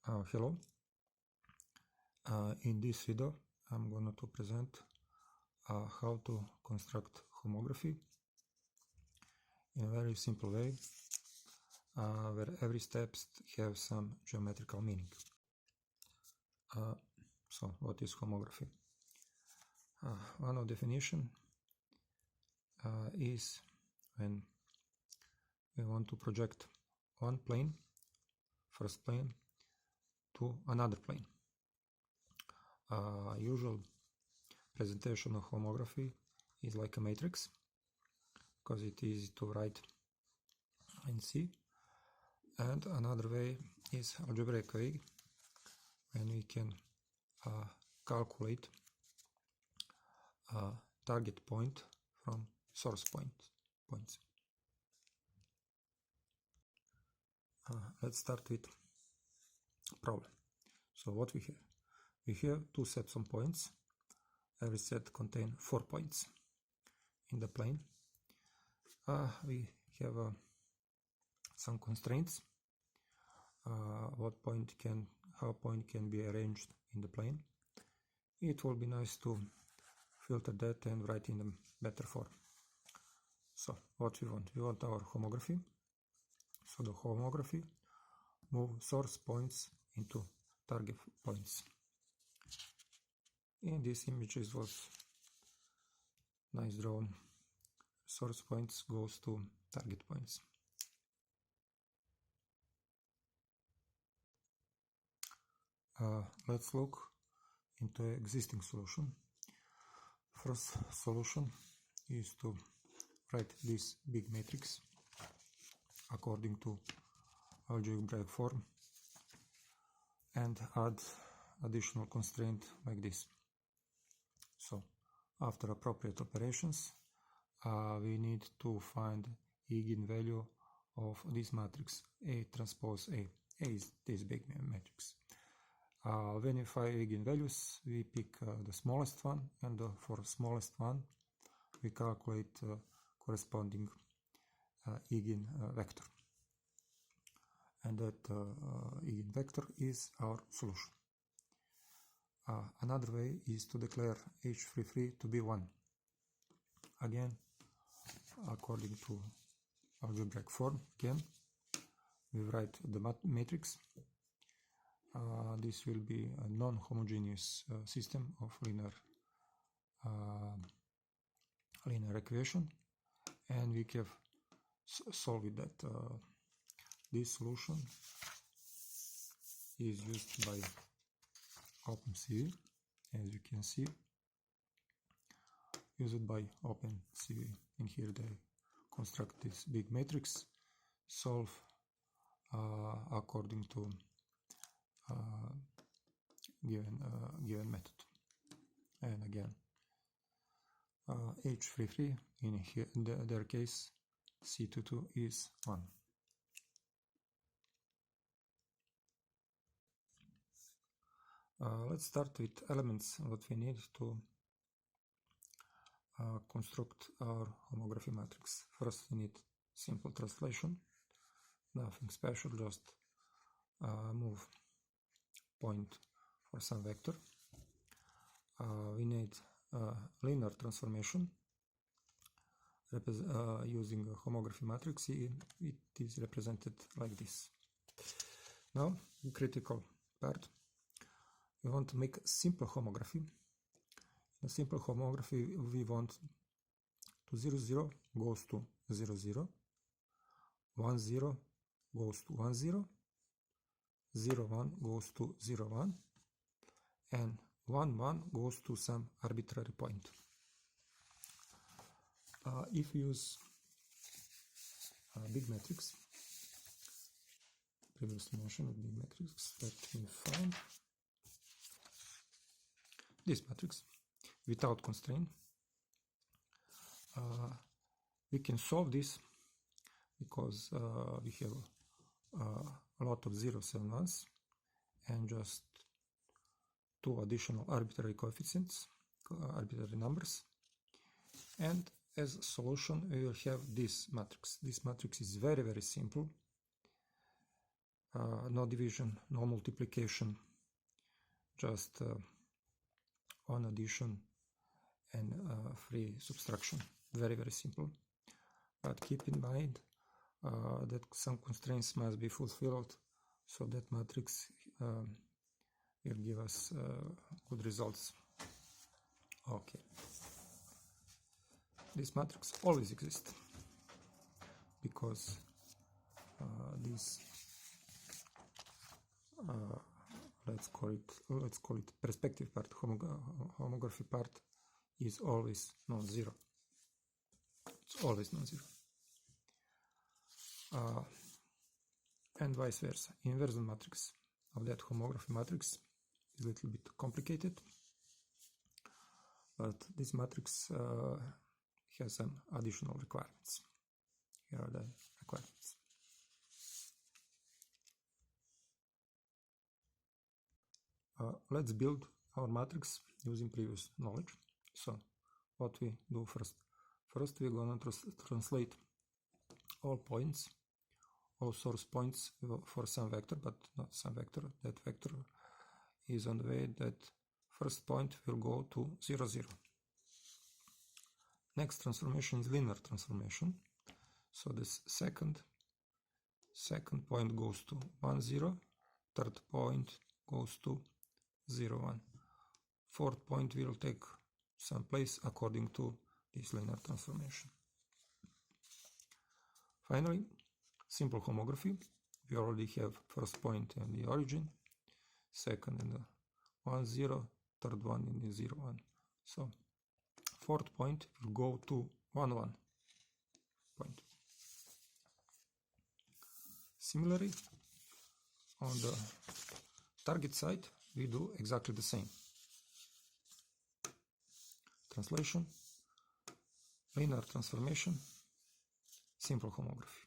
Hello. In this video I'm going to present how to construct homography in a very simple way, where every step have some geometrical meaning. So what is homography? One of definition is when we want to project one plane, first plane, to another plane. Usual presentation of homography is like a matrix, because it is easy to write and see. And another way is algebraic way, when we can calculate target point from source points. Let's start with problem. So what we have? We have two sets of points. Every set contains 4 points in the plane. We have some constraints. How point can be arranged in the plane. It will be nice to filter that and write in a better form. So what we want our homography. So the homography move source points into target points. In this image was nice drawn. Source points goes to target points. Let's look into existing solution. First solution is to write this big matrix according to algebraic form and add additional constraint like this. So after appropriate operations, we need to find eigenvalue of this matrix A transpose A. A is this big matrix. When we find eigenvalues, we pick the smallest one, and for smallest one we calculate corresponding eigenvector, and that eigenvector is our solution. Another way is to declare h33 to be 1. Again, according to algebraic form, we write the matrix. This will be a non-homogeneous system of linear equation, and we can solve it that. This solution is used by OpenCV, as you can see, used by OpenCV. And here they construct this big matrix, solve according to given method. And again, h33 in here, their case c22 is 1. Let's start with elements what we need to construct our homography matrix. First we need simple translation, nothing special, just move point for some vector. We need linear transformation using a homography matrix. It is represented like this. Now, the critical part. We want to make a simple homography. In a simple homography, we want to 0, 0 goes to 0, 0, 1, 0 goes to 1, 0, 0, 1 goes to 0, 1, and 1, 1 goes to some arbitrary point. If we use a big matrix, previously mentioned big matrix, let me find this matrix without constraint. We can solve this because we have a lot of zeros and ones and just 2 additional arbitrary coefficients, arbitrary numbers, and as a solution we will have this matrix. This matrix is very, very simple. no division, no multiplication, just one addition and free subtraction. Very, very simple. But keep in mind that some constraints must be fulfilled so that matrix will give us good results. Okay. This matrix always exists because this let's call it perspective part, homography part is always non-zero. It's always non-zero. And vice versa. Inversion matrix of that homography matrix is a little bit complicated, but this matrix has some additional requirements. Here are the requirements. Let's build our matrix using previous knowledge. So what we do first? First we're gonna translate all points, all source points for some vector, but not some vector. That vector is on the way that first point will go to 0, 0. Next transformation is linear transformation. So this second point goes to 1, 0. Third point goes to 0, 1. Fourth point will take some place according to this linear transformation. Finally, simple homography. We already have first point in the origin, second in the 1, 0, third one in the 0, 1. So fourth point will go to 1, 1 point. Similarly, on the target side, we do exactly the same. Translation, linear transformation, simple homography,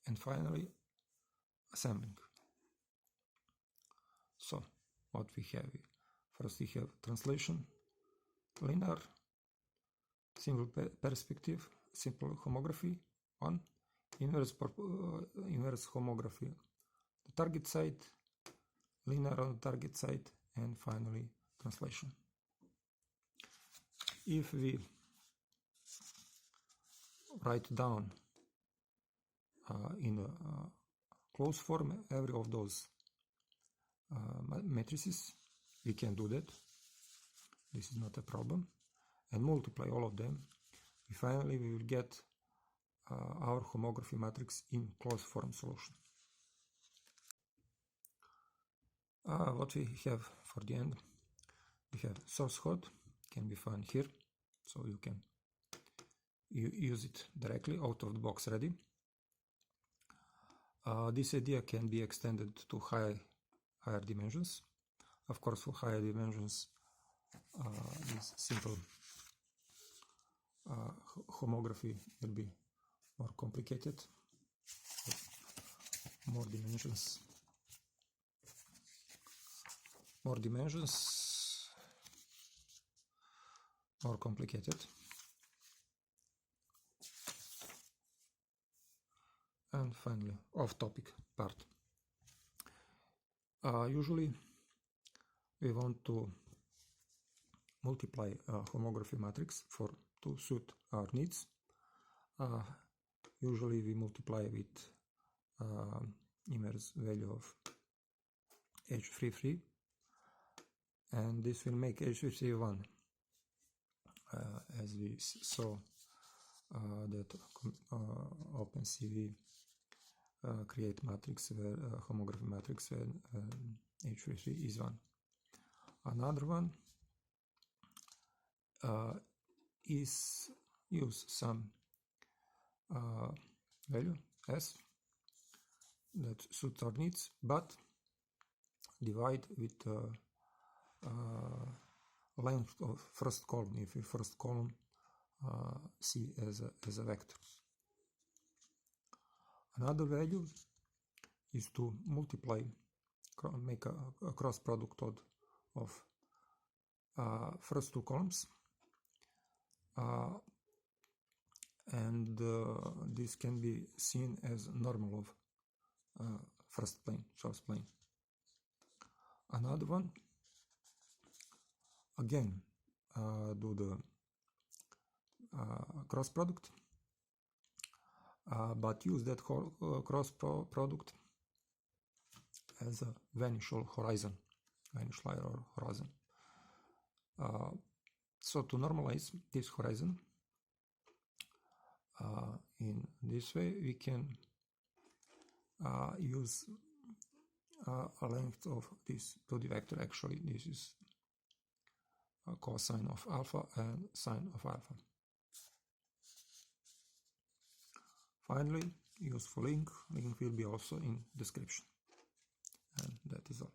and finally assembling. So what we have? First we have translation, linear, single perspective, simple homography, 1, inverse homography, the target side, linear on the target side, and finally translation. If we write down in a closed form every of those matrices, we can do that. This is not a problem. And multiply all of them. Finally, we will get our homography matrix in closed form solution. What we have for the end, we have source code, can be found here, so you can use it directly out of the box ready. This idea can be extended to higher dimensions. Of course, for higher dimensions, this simple homography will be more complicated. More dimensions, more complicated. And finally, off-topic part. Usually, we want to multiply a homography matrix to suit our needs. Usually, we multiply with inverse value of H33, and this will make H33 1, as we saw that OpenCV create matrix where homography matrix where H33 is 1. Another one is use some value S that suits our needs, but divide with length of first column, if we first column see as a vector. Another value is to multiply, make a cross product of first two columns, and this can be seen as normal of first plane, source plane. Another one, again, do the cross product, but use that cross product as a vanish or horizon, vanish layer or horizon. So to normalize this horizon, in this way we can use a length of this 2D vector. Actually, this is a cosine of alpha and sine of alpha. Finally, use for link. Link will be also in description. And that is all.